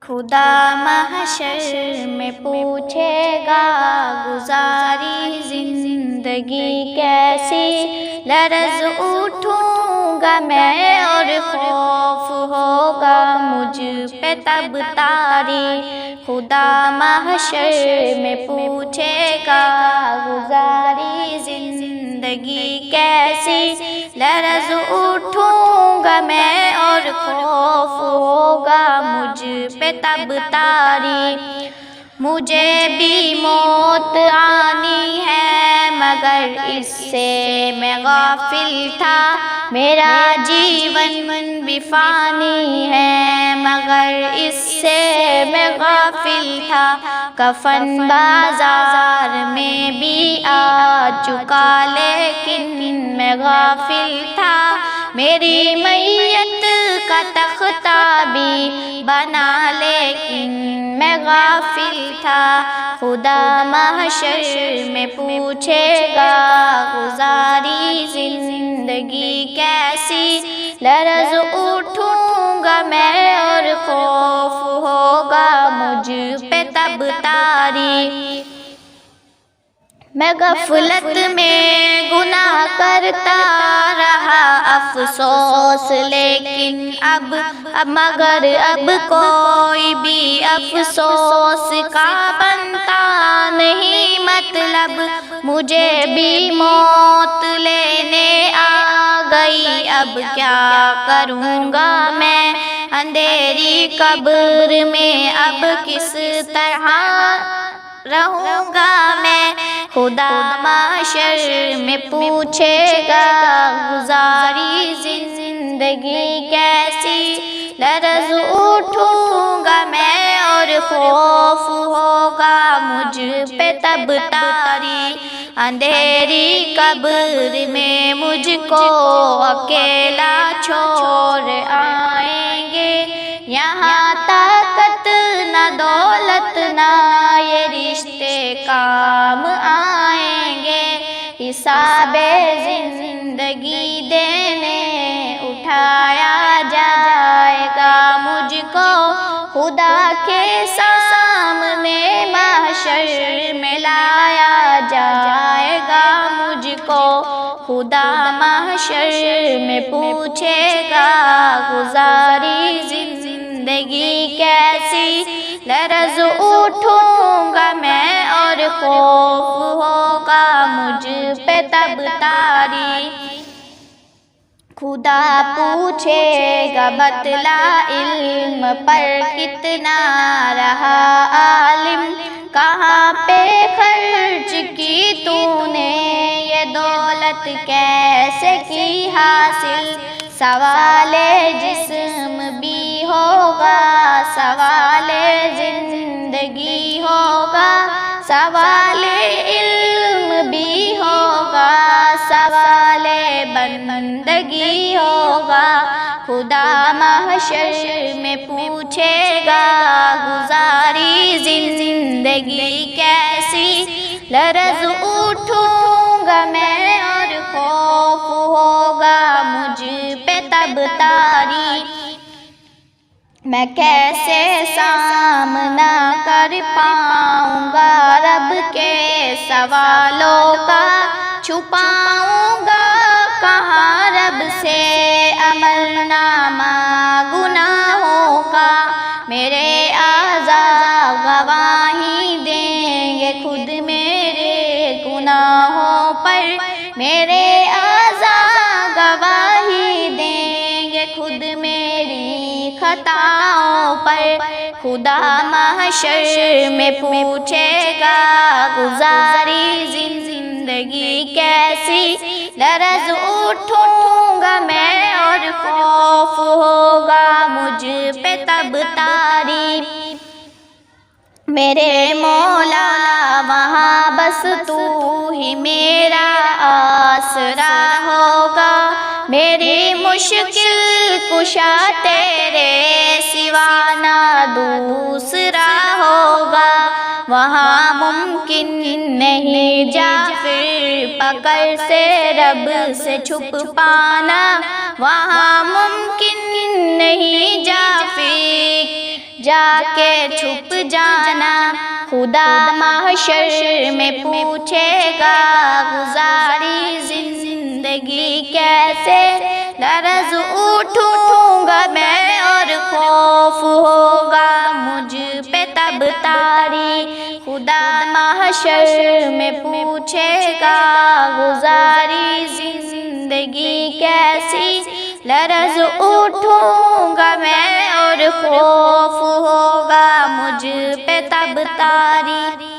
خدا محشر میں پوچھے گا گزاری زندگی کیسی، لرز اٹھوں گا میں اور خوف ہوگا مجھ پہ تب طاری۔ خدا محشر میں پوچھے گا گزاری زندگی کیسی، لرز اٹھوں گا میں اور خوف ہوگا مجھ پہ تب طاری۔ مجھے بھی موت آنی ہے مگر اس سے میں غافل تھا، میرا جیون بھی فانی ہے مگر اس سے میں غافل تھا۔ کفن بازار میں بھی آ چکا لیکن میں غافل تھا، میری میت کا تختہ بھی بنا لیکن میں غافل تھا۔ خدا محشر میں پوچھے گا گزاری زندگی کیسی، لرز اٹھوں گا میں اور خوف ہوگا مجھ پہ تب طاری۔ میں غفلت میں گناہ کرتا رہا افسوس لیکن اب مگر اب کوئی بھی افسوس کا بنتا نہیں مطلب، مجھے بھی موت لینے آ گئی اب کیا کروں گا میں، اندھیری قبر میں اب کس طرح رہوں گا میں۔ خدا محشر میں پوچھے گا گزاری زندگی کیسی، لرز اٹھوں گا میں اور خوف ہوگا مجھ پہ تب طاری۔ اندھیری قبر میں مجھ کو اکیلا چھوڑ آئیں گے، یہاں طاقت نہ دولت نہ یہ رشتے کام آئیں گے، حساب زندگی دینے اٹھایا جائے گا مجھ کو، خدا کے سامنے محشر میں لایا جائے گا مجھ کو۔ خدا محشر میں پوچھے گا گزاری زندگی کیسی، لرز اٹھوں گا میں اور خوف ہوگا مجھ پہ تب طاری۔ خدا پوچھے گا بتلا علم پر کتنا رہا عالم، کہاں پہ خرچ کی تو نے یہ دولت کیسے کی حاصل، سوال جسم بھی ہوگا سوال زندگی ہوگا، سوال علم بھی ہوگا سوال بندگی ہوگا۔ خدا محشر میں پوچھے گا گزاری زندگی کیسی، لرز اٹھوں گا میں اور خوف ہوگا مجھ پہ تب طاری۔ میں کیسے سامنا کر پاؤں گا رب کے سوالوں کا، چھپاؤں گا کہاں رب سے عمل نامہ گناہوں کا، میرے اعضاء گواہی دیں گے خود میرے گناہوں پر، میرے اعضاء گواہی دیں گے خود میری خطاؤں پر۔ خدا محشر میں پوچھے گا گزاری زندگی کیسی، لرز اٹھوں گا میں اور خوف ہوگا مجھ پہ تب طاری۔ میرے مولا وہاں بس تو ہی میرا آسرا ہوگا، میری مشکل کشا تیرے سوا نہ دوسرا ہوگا، وہاں ممکن نہیں جا پھر پکڑ سے رب سے چھپ پانا، وہاں ممکن نہیں جا پھر جا کے چھپ جانا، خدا محشر میں پوچھے گا گزاری زندگی کیسے، لرز اٹھوں گا میں اور خوف ہوگا مجھ پہ تب تاری، خدا محشر میں پوچھے گا گزاری زندگی کیسی، لرز اٹھوں گا میں اور خوف ہوگا مجھ پہ تب تاری۔